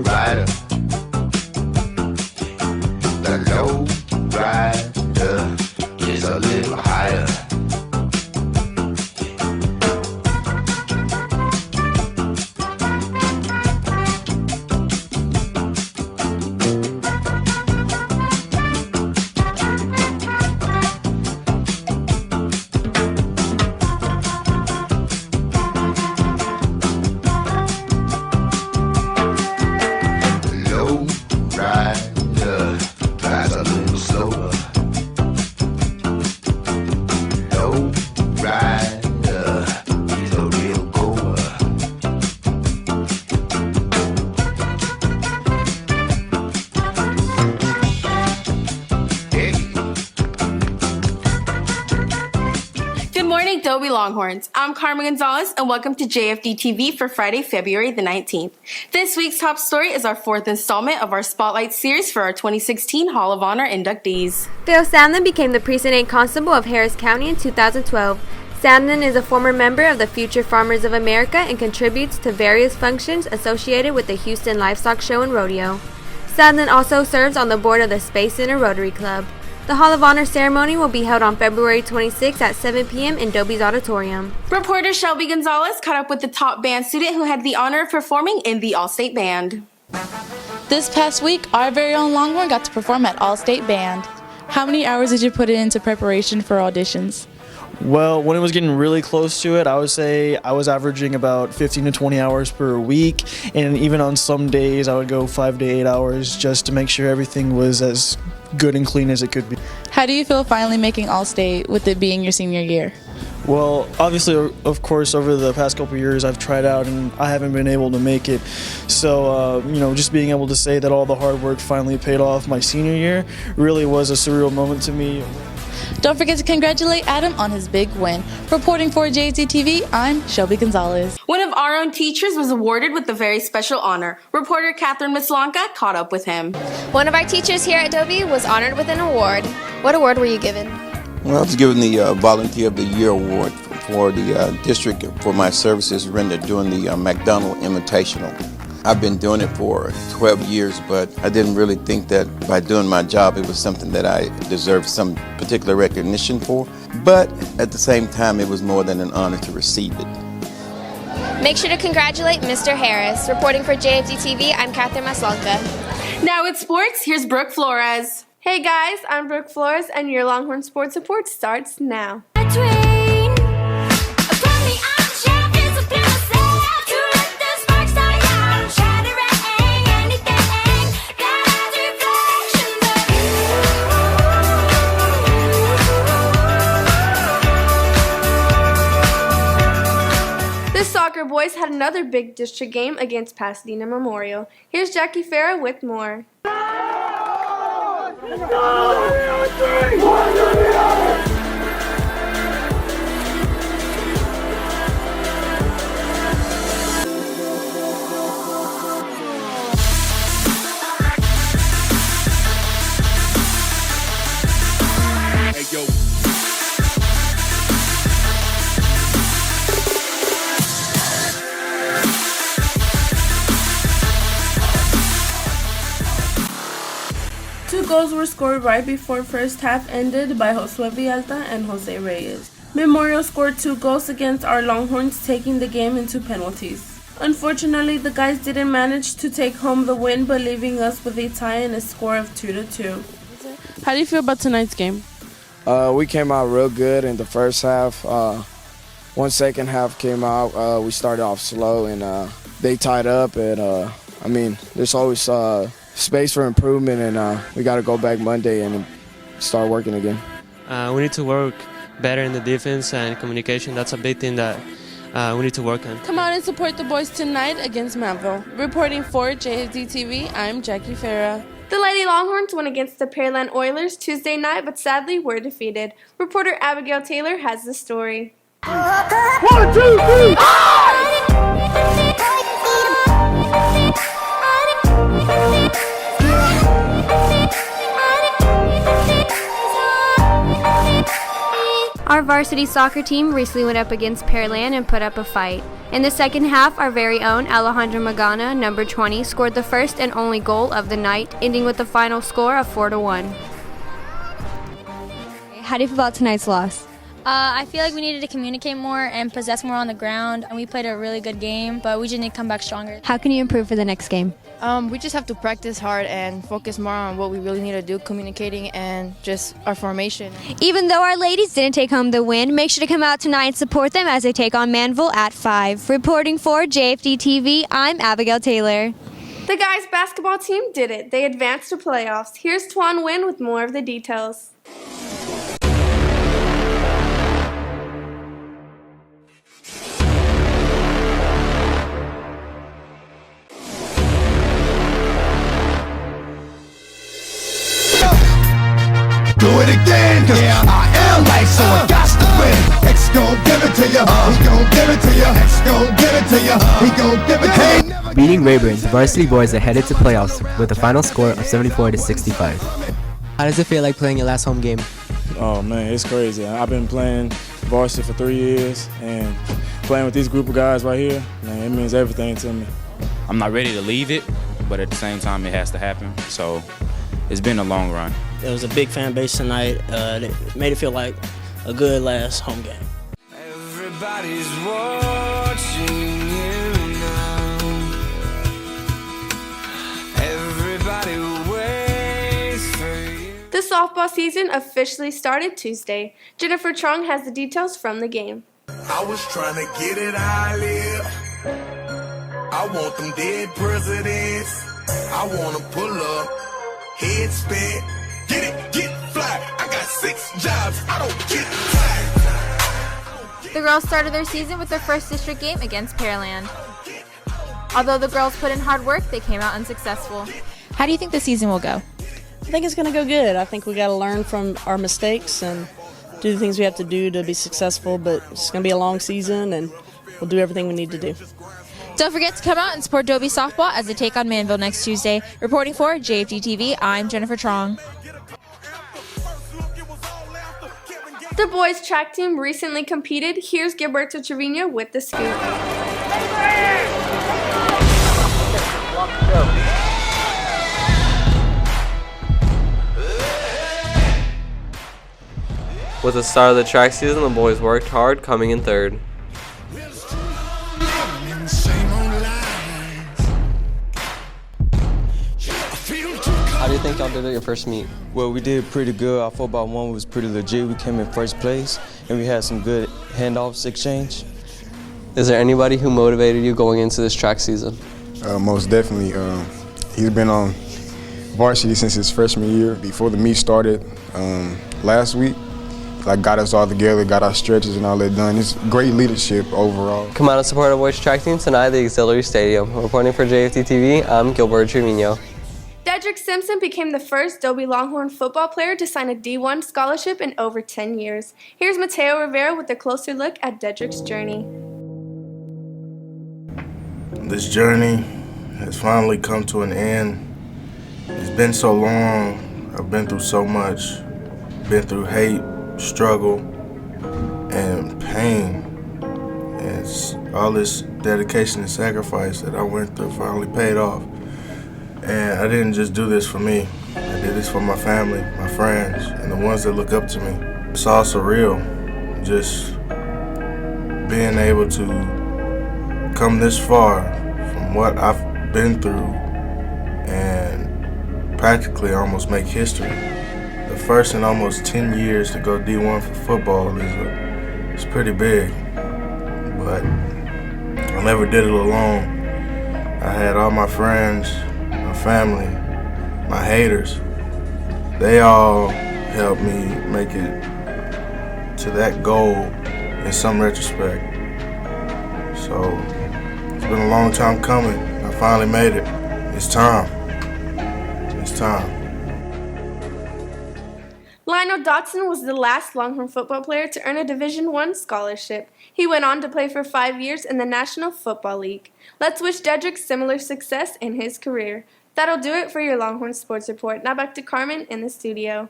rider. The low rider is a little higher. Adobe Longhorns. I'm Carmen Gonzalez, and welcome to JFD TV for Friday, February the 19th. This week's top story is our fourth installment of our Spotlight series for our 2016 Hall of Honor inductees. Dale Sandlin became the Precinct 8 Constable of Harris County in 2012. Sandlin is a former member of the Future Farmers of America and contributes to various functions associated with the Houston Livestock Show and Rodeo. Sandlin also serves on the board of the Space Center Rotary Club. The Hall of Honor ceremony will be held on February 26 at 7 p.m. in Dobie's Auditorium. Reporter Shelby Gonzalez caught up with the top band student who had the honor of performing in the AllState Band. This past week, our very own Longhorn got to perform at AllState Band. How many hours did you put into preparation for auditions? Well, when it was getting really close to it, I would say I was averaging about 15 to 20 hours per week, and even on some days I would go 5 to 8 hours just to make sure everything was as good and clean as it could be. How do you feel finally making All-State with it being your senior year? Well, obviously, of course, over the past couple of years I've tried out and I haven't been able to make it. So, just being able to say that all the hard work finally paid off my senior year really was a surreal moment to me. Don't forget to congratulate Adam on his big win. Reporting for JZ TV, I'm Shelby Gonzalez. One of our own teachers was awarded with a very special honor. Reporter Catherine Mislanka caught up with him. One of our teachers here at Dobie was honored with an award. What award were you given? Well, I was given the Volunteer of the Year Award for the district for my services rendered during the McDonald Invitational. I've been doing it for 12 years, but I didn't really think that by doing my job it was something that I deserved some particular recognition for. But at the same time, it was more than an honor to receive it. Make sure to congratulate Mr. Harris. Reporting for JFD TV, I'm Catherine Maslanka. Now with sports, here's Brooke Flores. Hey guys, I'm Brooke Flores, and your Longhorn Sports Report starts now. The soccer boys had another big district game against Pasadena Memorial. Here's Jackie Farah with more. Two goals were scored right before first half ended by Josue Villalta and Jose Reyes. Memorial scored 2 goals against our Longhorns, taking the game into penalties. Unfortunately, the guys didn't manage to take home the win, but leaving us with a tie and a score of 2-2. How do you feel about tonight's game? We came out real good in the first half. One second half came out, we started off slow and they tied up. And there's always space for improvement, and we got to go back Monday and start working again. We need to work better in the defense and communication. That's a big thing that we need to work on. Come out and support the boys tonight against Manville. Reporting for JFD TV, I'm Jackie Farah. The Lady Longhorns went against the Pearland Oilers Tuesday night, but sadly were defeated. Reporter Abigail Taylor has the story. 1, 2, 3! Our varsity soccer team recently went up against Pearland and put up a fight. In the second half, our very own Alejandra Magana, number 20, scored the first and only goal of the night, ending with a final score of 4-1. How do you feel about tonight's loss? I feel like we needed to communicate more and possess more on the ground, and we played a really good game, but we just need to come back stronger. How can you improve for the next game? We just have to practice hard and focus more on what we really need to do, communicating and just our formation. Even though our ladies didn't take home the win, make sure to come out tonight and support them as they take on Manville at 5. Reporting for JFD TV, I'm Abigail Taylor. The guys' basketball team did it. They advanced to playoffs. Here's Tuan Nguyen with more of the details. Do it again, cause I am life, so I got to win. X gon' give it to ya, he gon' give it to ya. X gon' give it to ya, he gon' give it to ya. Beating Rayburn, the varsity boys are headed to playoffs with a final score of 74-65. How does it feel like playing your last home game? Oh man, it's crazy. I've been playing varsity for 3 years, and playing with this group of guys right here, man, it means everything to me. I'm not ready to leave it, but at the same time it has to happen, so it's been a long run. There was a big fan base tonight. It made it feel like a good last home game. Everybody's watching you now. Everybody waits for you. The softball season officially started Tuesday. Jennifer Trong has the details from the game. I was trying to get it how I live. I want them dead presidents. I want to pull up, head spin. Get it, get fly. I got 6 jobs. I don't get tired. The girls started their season with their first district game against Pearland. Although the girls put in hard work, they came out unsuccessful. How do you think the season will go? I think it's going to go good. I think we got to learn from our mistakes and do the things we have to do to be successful, but it's going to be a long season and we'll do everything we need to do. Don't forget to come out and support Dobie softball as they take on Manville next Tuesday. Reporting for JFD TV, I'm Jennifer Trong. The boys' track team recently competed. Here's Gilberto Trevino with the scoop. With the start of the track season, the boys worked hard, coming in third. How do you think y'all did at your first meet? Well, we did pretty good. Our 4x1 was pretty legit. We came in first place, and we had some good handoffs exchange. Is there anybody who motivated you going into this track season? Most definitely. He's been on varsity since his freshman year. Before the meet started last week, got us all together, got our stretches and all that done. It's great leadership overall. Come out and support our boys track team tonight at the Auxiliary Stadium. Reporting for JFD TV, I'm Gilberto Trevino. Dedrick Simpson became the first Dobie Longhorn football player to sign a D1 scholarship in over 10 years. Here's Mateo Rivera with a closer look at Dedrick's journey. This journey has finally come to an end. It's been so long. I've been through so much. Been through hate, struggle, and pain. And it's all this dedication and sacrifice that I went through finally paid off. And I didn't just do this for me. I did this for my family, my friends, and the ones that look up to me. It's all surreal, just being able to come this far from what I've been through and practically almost make history. The first in almost 10 years to go D1 for football is pretty big, but I never did it alone. I had all my friends, my family, my haters. They all helped me make it to that goal in some retrospect. So it's been a long time coming. I finally made it. It's time. It's time. Lionel Dotson was the last Longhorn football player to earn a Division I scholarship. He went on to play for 5 years in the National Football League. Let's wish Dedrick similar success in his career. That'll do it for your Longhorn Sports Report. Now back to Carmen in the studio.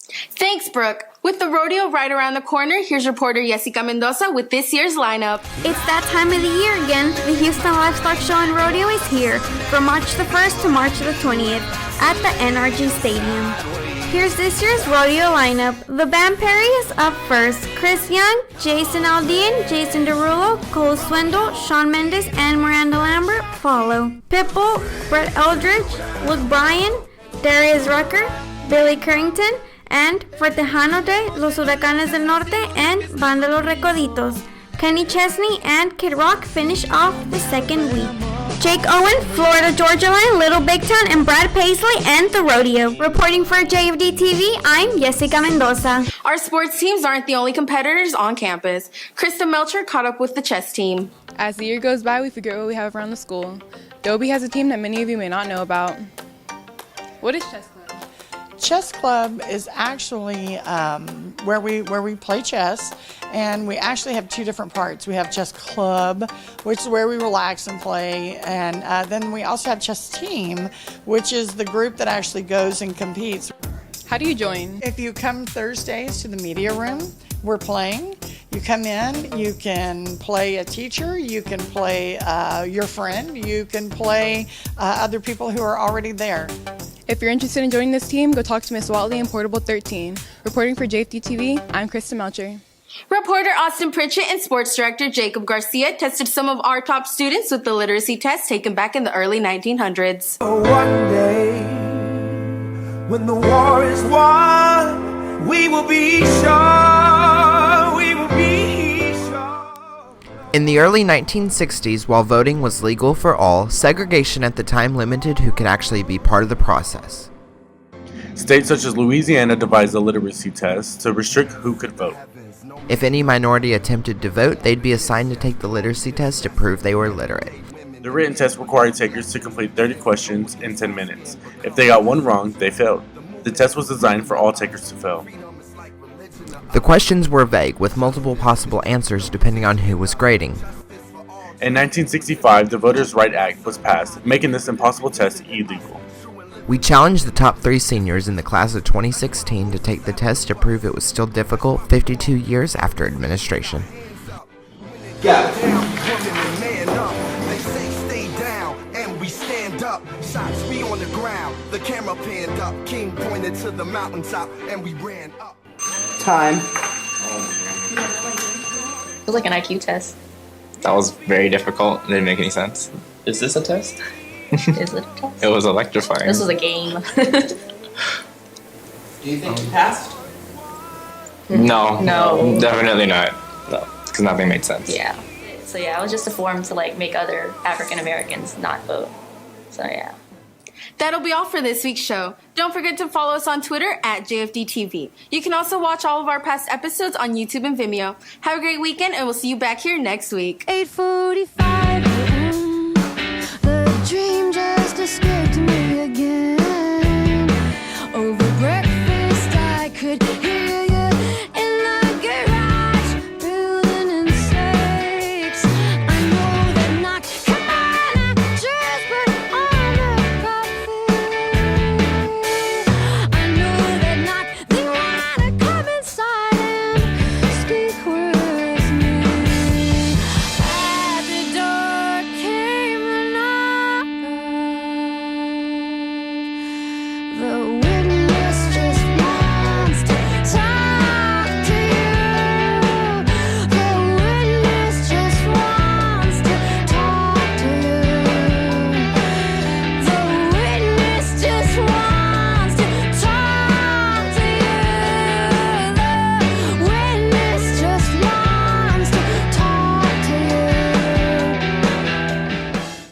Thanks, Brooke. With the rodeo right around the corner, here's reporter Jessica Mendoza with this year's lineup. It's that time of the year again. The Houston Livestock Show and Rodeo is here from March the 1st to March the 20th at the NRG Stadium. Here's this year's rodeo lineup. The band Perry is up first. Chris Young, Jason Aldean, Jason Derulo, Cole Swindle, Shawn Mendes, and Miranda Lambert follow. Pitbull, Brett Eldridge, Luke Bryan, Darius Rucker, Billy Currington, and for Tejano Day, Los Huracanes del Norte and Banda Los Recoditos. Kenny Chesney and Kid Rock finish off the second week. Jake Owen, Florida Georgia Line, Little Big Town, and Brad Paisley end the rodeo. Reporting for JFD TV, I'm Jessica Mendoza. Our sports teams aren't the only competitors on campus. Krista Melcher caught up with the chess team. As the year goes by, we figure out what we have around the school. Dobie has a team that many of you may not know about. What is chess club? Chess Club is actually where we play chess, and we actually have two different parts. We have Chess Club, which is where we relax and play, and then we also have Chess Team, which is the group that actually goes and competes. How do you join? If you come Thursdays to the media room, we're playing. You come in, you can play a teacher, you can play your friend, you can play other people who are already there. If you're interested in joining this team, go talk to Miss Watley in Portable 13. Reporting for JFD TV, I'm Krista Melcher. Reporter Austin Pritchett and sports director Jacob Garcia tested some of our top students with the literacy test taken back in the early 1900s. One day, when the war is won, we will be sure, we will be sure. In the early 1960s, while voting was legal for all, segregation at the time limited who could actually be part of the process. States such as Louisiana devised a literacy test to restrict who could vote. If any minority attempted to vote, they'd be assigned to take the literacy test to prove they were literate. The written test required takers to complete 30 questions in 10 minutes. If they got one wrong, they failed. The test was designed for all takers to fail. The questions were vague, with multiple possible answers depending on who was grading. In 1965, the Voters' Right Act was passed, making this impossible test illegal. We challenged the top 3 seniors in the class of 2016 to take the test to prove it was still difficult 52 years after administration. Yeah. Shots be on the ground, the camera panned up, King pointed to the mountaintop, and we ran up. Time. It was like an IQ test. That was very difficult. It didn't make any sense. Is this a test? Is it a test? It was electrifying. This was a game. Do you think you passed? No. No. Definitely not. No, because nothing made sense. Yeah. So yeah, it was just a form to like make other African Americans not vote. So yeah. That'll be all for this week's show. Don't forget to follow us on Twitter at JFDTV. You can also watch all of our past episodes on YouTube and Vimeo. Have a great weekend, and we'll see you back here next week. 8:45 a.m. The dream just escaped me again. Over breakfast, I could hear you in the garage, building in six. I know that knock. Come on, I just put on the coffee. I know that knock. They wanna come inside and speak with me. At the door came the knock. The